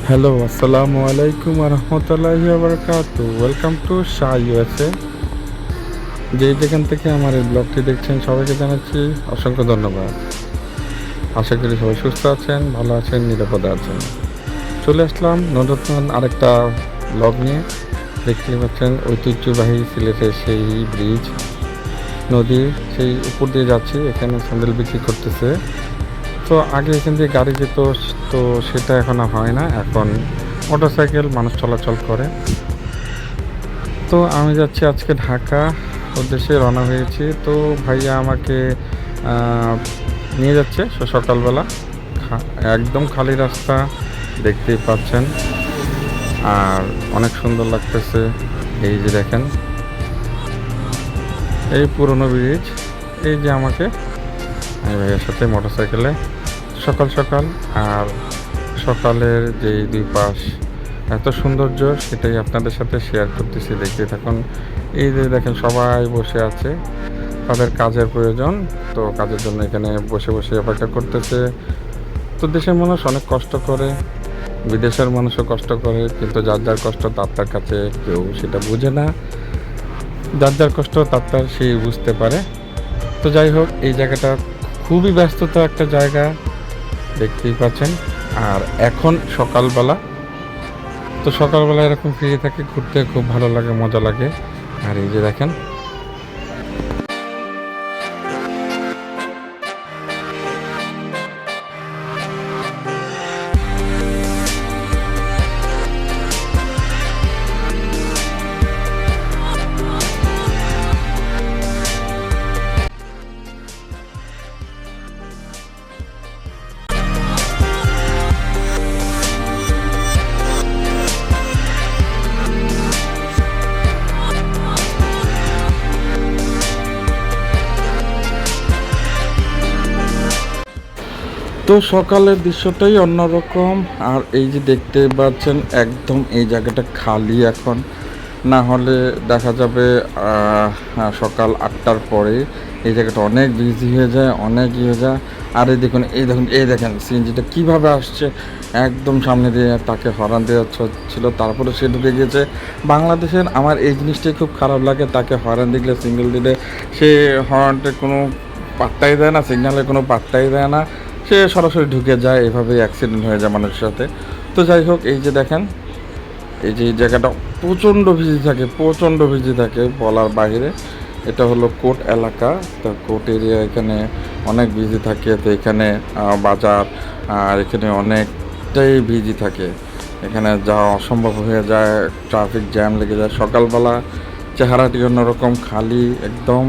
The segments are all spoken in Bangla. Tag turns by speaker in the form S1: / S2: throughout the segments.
S1: হ্যালো, আসসালামু আলাইকুম রহমতুল্লাহি বারাকাতু। Welcome to Shah USA. যেখান থেকে আমার এই ব্লগটি দেখছেন সবাইকে জানাচ্ছি অসংখ্য ধন্যবাদ। আশা করি সবাই সুস্থ আছেন, ভালো আছেন, নিরাপদে আছেন। চলে আসলাম নতুন আরেকটা ব্লগ নিয়ে। দেখতেই পাচ্ছেন ঐতিহ্যবাহী সিলেটের সেই ব্রিজ, নদীর সেই উপর দিয়ে যাচ্ছি। এখানে স্যান্ডেল বিক্রি করতেছে। তো আগে এখান দিয়ে গাড়ি যেত, তো সেটা এখন আর হয় না। এখন মোটরসাইকেল মানুষ চলাচল করে। তো আমি যাচ্ছি আজকে ঢাকা উদ্দেশ্যে রওনা হয়েছি। তো ভাইয়া আমাকে আহ, নিয়ে যাচ্ছে সকালবেলা। একদম খালি রাস্তা, দেখতেই পাচ্ছেন। আর অনেক সুন্দর লাগতেছে। এই যে দেখেন, এই পুরনো ব্রিজ। এই যে আমাকে আমি ভাইয়ের সাথে মোটরসাইকেলে সকাল সকাল। আর সকালের যেই দুই পাশ এত সৌন্দর্য, সেটাই আপনাদের সাথে শেয়ার করতেছি। দেখতে থাকুন। এই যে দেখেন, সবাই বসে আছে, তাদের কাজের প্রয়োজন। তো কাজের জন্য এখানে বসে বসে অপেক্ষা করতেছে। তো দেশের মানুষ অনেক কষ্ট করে, বিদেশের মানুষও কষ্ট করে, কিন্তু যার যার কষ্ট তার তার কাছে কেউ সেটা বুঝে না। যার যার কষ্ট তার তার সেই বুঝতে পারে। তো যাই হোক, এই জায়গাটা খুবই ব্যস্ততা একটা জায়গা, দেখতেই পাচ্ছেন। আর এখন সকালবেলা, তো সকালবেলা এরকম ফ্রি থাকে, ঘুরতে খুব ভালো লাগে, মজা লাগে। আর এই যে দেখেন, তো সকালের দৃশ্যটাই অন্যরকম। আর এই যে দেখতে পাচ্ছেন, একদম এই জায়গাটা খালি এখন। না হলে দেখা যাবে সকাল 8টার পরে এই জায়গাটা অনেক বিজি হয়ে যায়, অনেক হয়ে যায়। আর এই দেখুন, এই দেখেন সিএনজিটা কীভাবে আসছে, একদম সামনে দিয়ে তাকে হর্ন দেওয়া ছিল, তারপরে সে ঢুকে গিয়েছে। বাংলাদেশের আমার এই জিনিসটাই খুব খারাপ লাগে, তাকে হর্ন দিলে, সিগন্যাল দিলে সে হর্নটা কোনো পাত্তাই দেয় না, সিগন্যালের কোনো পাত্তাই দেয় না, সে সরাসরি ঢুকে যায়। এভাবেই অ্যাক্সিডেন্ট হয়ে যায় মানুষের সাথে। তো যাই হোক, এই যে দেখেন, এই যে এই জায়গাটা প্রচণ্ড ভিজি থাকে বলার বাইরে। এটা হলো কোর্ট এলাকা। তো কোর্ট এরিয়া এখানে অনেক বিজি থাকে। তো এখানে বাজার, আর এখানে অনেকটাই বিজি থাকে। এখানে যাওয়া অসম্ভব হয়ে যায়, ট্রাফিক জ্যাম লেগে যায়। সকালবেলা চেহারাটি অন্যরকম, খালি একদম।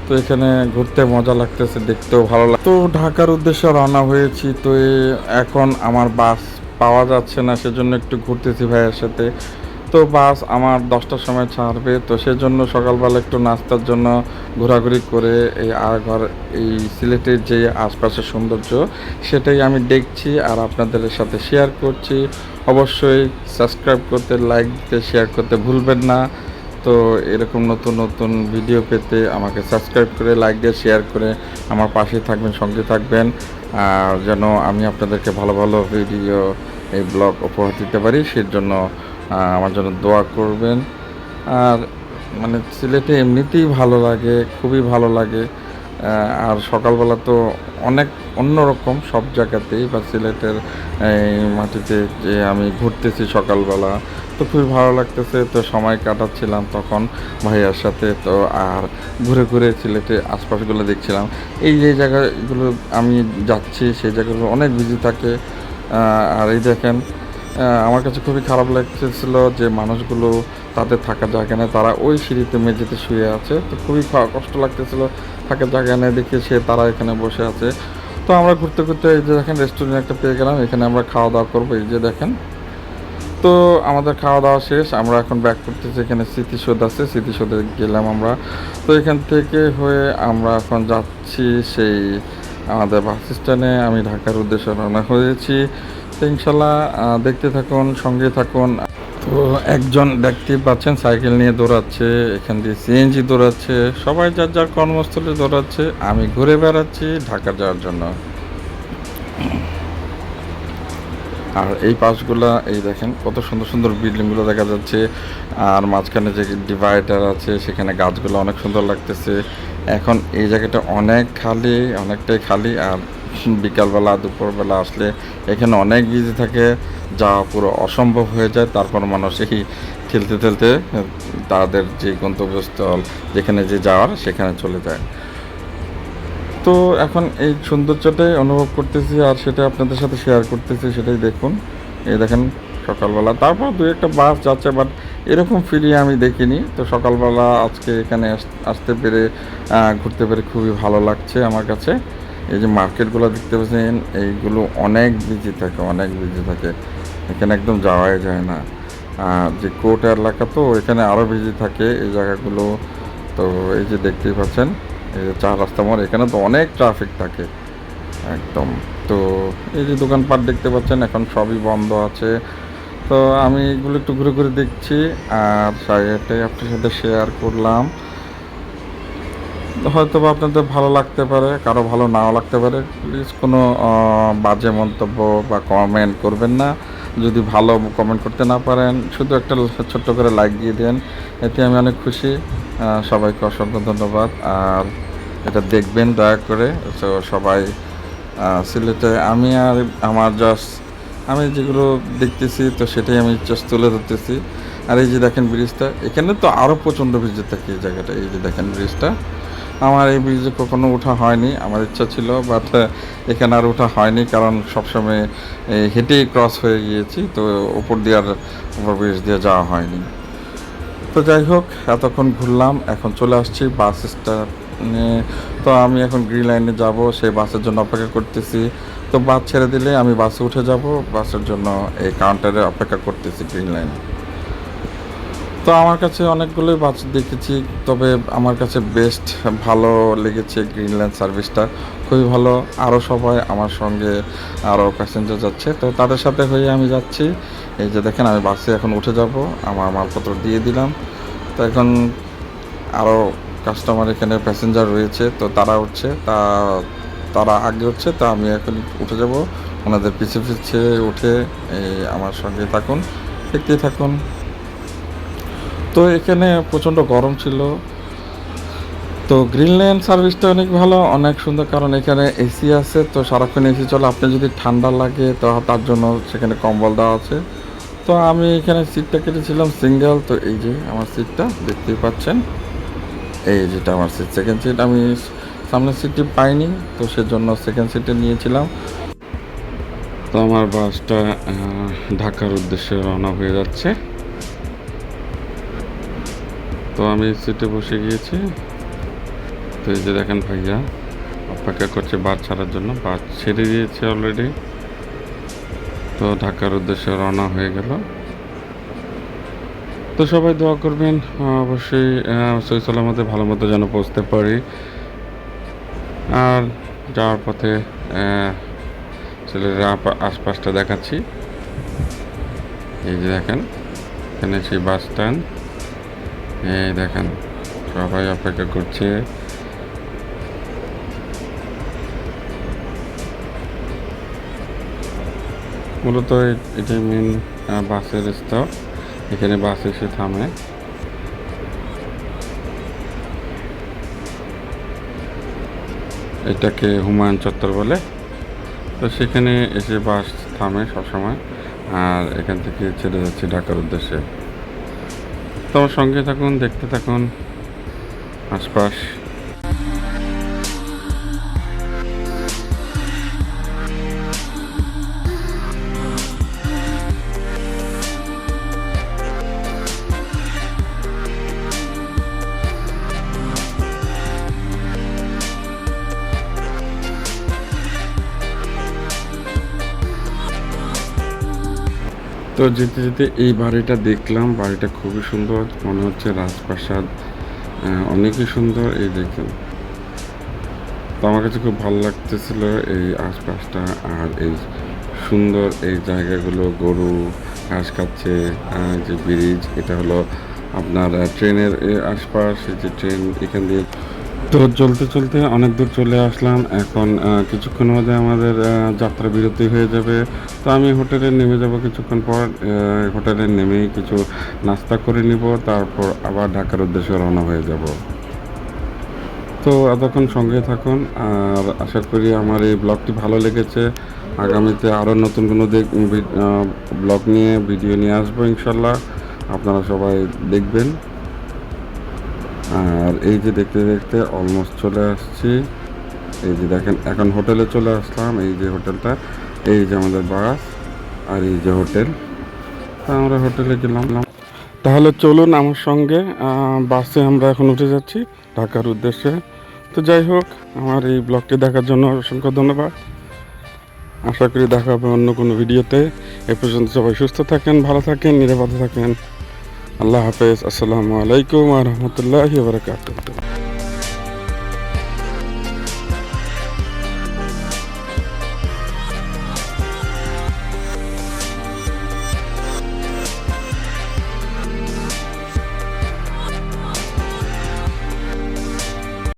S1: তো এখানে ঘুরতে মজা লাগতেছে, দেখতেও ভালো লাগে। তো ঢাকার উদ্দেশ্যে রওনা হয়েছি। তো এখন আমার বাস পাওয়া যাচ্ছে না, সেজন্য একটু ঘুরতেছি ভাইয়ের সাথে। তো বাস আমার 10টার সময় ছাড়বে, তো সেজন্য সকালবেলা একটু নাস্তার জন্য ঘোরাঘুরি করে এই সিলেটের যে আশপাশের সৌন্দর্য, সেটাই আমি দেখছি আর আপনাদের সাথে শেয়ার করছি। অবশ্যই সাবস্ক্রাইব করতে, লাইক দিতে, শেয়ার করতে ভুলবেন না। তো এরকম নতুন নতুন ভিডিও পেতে আমাকে সাবস্ক্রাইব করে, লাইক দিয়ে, শেয়ার করে আমার পাশে থাকবেন, সঙ্গে থাকবেন। আর যেন আমি আপনাদেরকে ভালো ভালো ভিডিও, এই ব্লগ উপহার দিতে পারি, সেজন্য আমার জন্য দোয়া করবেন। আর মানে সিলেটে এমনিতেই ভালো লাগে, খুবই ভালো লাগে। আর সকালবেলা তো অনেক অন্যরকম সব জায়গাতেই, বা সিলেটের এই মাটিতে যে আমি ঘুরতেছি সকালবেলা, তো খুবই ভালো লাগতেছে। তো সময় কাটাচ্ছিলাম তখন ভাইয়ার সাথে। তো আর ঘুরে ঘুরে সিলেটে আশপাশগুলো দেখছিলাম। এই যে জায়গাগুলো আমি যাচ্ছি, সেই জায়গাগুলো অনেক বিজি থাকে। আর এই দেখেন, আমার কাছে খুবই খারাপ লাগতেছিল যে মানুষগুলো, তাদের থাকার জায়গা নেই, তারা ওই সিঁড়িতে মেঝেতে শুয়ে আছে। তো খুবই কষ্ট লাগতেছিল, থাকার জায়গা নেই দেখে তারা এখানে বসে আছে। তো আমরা ঘুরতে ঘুরতে এই যে দেখেন, রেস্টুরেন্ট একটা পেয়ে গেলাম, এখানে আমরা খাওয়া দাওয়া করবো। এই যে দেখেন, তো আমাদের খাওয়া দাওয়া শেষ, আমরা এখন ব্যাক করতেছি। এখানে স্মৃতিসৌধ আছে, স্মৃতিসৌধে গেলাম আমরা। তো এখান থেকে হয়ে আমরা এখন যাচ্ছি সেই আমাদের বাস স্ট্যান্ডে। আমি ঢাকার উদ্দেশ্যে রওনা হয়েছি। তো ইনশাল্লাহ দেখতে থাকুন, সঙ্গে থাকুন। তো একজন দেখতে পাচ্ছেন সাইকেল নিয়ে দৌড়াচ্ছে, এখান দিয়ে সিএনজি দৌড়াচ্ছে, সবাই যার যার কর্মস্থলে দৌড়াচ্ছে। আমি ঘুরে বেড়াচ্ছি ঢাকা যাওয়ার জন্য। আর এই পাশগুলা এই দেখেন কত সুন্দর সুন্দর বিল্ডিংগুলো দেখা যাচ্ছে। আর মাঝখানে যে ডিভাইডার আছে সেখানে গাছগুলো অনেক সুন্দর লাগতেছে। এখন এই জায়গাটা অনেক খালি, অনেকটাই খালি। আর বিকালবেলা দুপুরবেলা আসলে এখানে অনেক বিজি থাকে, যাওয়া পুরো অসম্ভব হয়ে যায়। তারপর মানুষ এই ঠেলতে ঠেলতে তাদের যে গন্তব্যস্থল যেখানে যে যাওয়ার সেখানে চলে যায়। তো এখন এই সৌন্দর্যটাই অনুভব করতেছি আর সেটা আপনাদের সাথে শেয়ার করতেছি, সেটাই দেখুন। এই দেখেন সকালবেলা, তারপর দু একটা বাস যাচ্ছে, বাট এরকম ফিরিয়ে আমি দেখিনি। তো সকালবেলা আজকে এখানে আসতে পেরে ঘুরতে পেরে খুবই ভালো লাগছে আমার কাছে। এই যে মার্কেটগুলো দেখতে পাচ্ছেন, এইগুলো অনেক বিজি থাকে, অনেক বিজি থাকে। এখানে একদম যাওয়াই যায় না। যে কোর্ট এলাকা তো এখানে আরও বিজি থাকে এই জায়গাগুলো। তো এই যে দেখতেই পাচ্ছেন, এই যে চার রাস্তা মোড়, এখানে তো অনেক ট্রাফিক থাকে একদম। তো এই যে দোকানপাট দেখতে পাচ্ছেন এখন সবই বন্ধ আছে। তো আমি এগুলো একটু ঘুরে ঘুরে দেখছি আর এটাই আপনার সাথে শেয়ার করলাম। হয়তো বা আপনাদের ভালো লাগতে পারে, কারো ভালো নাও লাগতে পারে। প্লিজ কোনো বাজে মন্তব্য বা কমেন্ট করবেন না। যদি ভালো কমেন্ট করতে না পারেন, শুধু একটা ছোট্ট করে লাইক দিয়ে দেন, এতে আমি অনেক খুশি। সবাইকে অসংখ্য ধন্যবাদ। আর এটা দেখবেন দয়া করে। তো সবাই সিলেটে আমি আর আমার জাস্ট আমি যেগুলো দেখতেছি তো সেটাই আমি জাস্ট তুলে ধরতেছি। আর এই যে দেখেন ব্রিজটা, এখানে তো আরও প্রচণ্ড ভিজে থাকে এই জায়গাটা। এই যে দেখেন ব্রিজটা, আমার এই ব্রিজে কখনো ওঠা হয়নি, আমার ইচ্ছা ছিল, বাট এখানে আর ওঠা হয়নি, কারণ সবসময় হেঁটেই ক্রস হয়ে গিয়েছি। তো ওপর দিয়ে আর ওপর ব্রিজ দিয়ে যাওয়া হয়নি। তো যাই হোক, এতক্ষণ ঘুরলাম, এখন চলে আসছি বাস স্ট্যান্ডে। তো আমি এখন গ্রিন লাইনে যাব, সেই বাসের জন্য অপেক্ষা করতেছি। তো বাস ছেড়ে দিলে আমি বাসে উঠে যাব, বাসের জন্য এই কাউন্টারে অপেক্ষা করতেছি গ্রিন লাইনে। তো আমার কাছে অনেকগুলোই বাস দেখেছি, তবে আমার কাছে বেস্ট ভালো লেগেছে গ্রিনল্যান্ড সার্ভিসটা, খুবই ভালো। আরও সবাই আমার সঙ্গে আরও প্যাসেঞ্জার যাচ্ছে, তো তাদের সাথে হয়ে আমি যাচ্ছি। এই যে দেখেন আমি বাসে এখন উঠে যাব, আমার মালপত্র দিয়ে দিলাম। তো এখন আরও কাস্টমার এখানে প্যাসেঞ্জার রয়েছে, তো তারা উঠছে, তারা আগে উঠছে, তা আমি এখন উঠে যাব ওনাদের পিছে পিছে উঠে। এই আমার সঙ্গে থাকুন, দেখতেই থাকুন। তো এখানে প্রচণ্ড গরম ছিল। তো গ্রিনল্যান্ড সার্ভিসটা অনেক ভালো, অনেক সুন্দর, কারণ এখানে এসি আছে, তো সারাক্ষণ এসি চলে। আপনি যদি ঠান্ডা লাগে তো তার জন্য সেখানে কম্বল দেওয়া আছে। তো আমি এখানে সিটটা কেটেছিলাম সিঙ্গেল। তো এই যে আমার সিটটা দেখতেই পাচ্ছেন, এই যেটা আমার সিট, সেকেন্ড সিট। আমি সামনের সিটটি পাইনি, তো সেজন্য সেকেন্ড সিটে নিয়েছিলাম। তো আমার বাসটা ঢাকার উদ্দেশ্যে রওনা হয়ে যাচ্ছে। তো আমি সিটে বসে গিয়েছি। তো এই যে দেখেন ভাইয়া অপেক্ষা করছে বাস ছাড়ার জন্য, বাস ছেড়ে দিয়েছে অলরেডি। তো ঢাকার উদ্দেশ্যে রওনা হয়ে গেল। তো সবাই দোয়া করবেন, অবশ্যই সহি সালামতে ভালো মতো যেন পৌঁছতে পারি। আর যাওয়ার পথে ছেলেরা আশপাশটা দেখাচ্ছি। এই যে দেখেন এখানে সেই বাস স্ট্যান্ড, এই দেখেন সবাই অপেক্ষা করছে। মূলত এটাই মেন বাসের স্টপ, এখানে বাস এসে থামে। এটাকে হুমায়ুন চত্বর বলে। তো সেখানে এসে বাস থামে সবসময়, আর এখান থেকে ছেড়ে যাচ্ছে ঢাকার উদ্দেশ্যে। তো আমার সঙ্গে থাকুন, দেখতে থাকুন আশপাশ। তো যেতে যেতে এই বাড়িটা দেখলাম, বাড়িটা খুবই সুন্দর, মনে হচ্ছে রাজপ্রাসাদ, অনেকই সুন্দর। এই দেখুন, তো আমার কাছে খুব ভালো লাগতেছিল এই আশপাশটা আর এই সুন্দর এই জায়গাগুলো। গরু ঘাস খাচ্ছে, যে ব্রিজ, এটা হলো আপনার ট্রেনের আশপাশ। এই যে ট্রেন এখান দিয়ে
S2: তো চলতে চলতে অনেক দূর চলে আসলাম। এখন কিছুক্ষণের মধ্যে আমাদের যাত্রা বিরতি হয়ে যাবে। তো আমি হোটেলে নেমে যাব কিছুক্ষণ পর। হোটেলে নেমেই কিছু নাস্তা করে নিব, তারপর আবার ঢাকার উদ্দেশ্যে রওনা হয়ে যাব। তো এতক্ষণ সঙ্গে থাকুন, আর আশা করি আমার এই ব্লগটি ভালো লেগেছে। আগামীতে আরও নতুন কোনো ব্লগ নিয়ে ভিডিও নিয়ে আসবো ইনশাল্লাহ। আপনারা সবাই দেখবেন। আর এই যে দেখতে দেখতে অলমোস্ট চলে আসছি। এই যে দেখেন, এখন হোটেলে চলে আসলাম। এই যে হোটেলটা, এই যে আমাদের বাস, আর এই যে হোটেল। তা আমরা হোটেলে গেলাম। তাহলে চলুন আমার সঙ্গে, বাসে আমরা এখন উঠে যাচ্ছি ঢাকার উদ্দেশ্যে। তো যাই হোক, আমার এই ব্লগটি দেখার জন্য অসংখ্য ধন্যবাদ। আশা করি দেখা হবে অন্য কোনো ভিডিওতে। এ পর্যন্ত সবাই সুস্থ থাকেন, ভালো থাকেন, নিরাপদে থাকেন। আল্লাহ হাফেজ। আসসালামু আলাইকুম ওয়া রাহমাতুল্লাহি ওয়া বারাকাতুহু।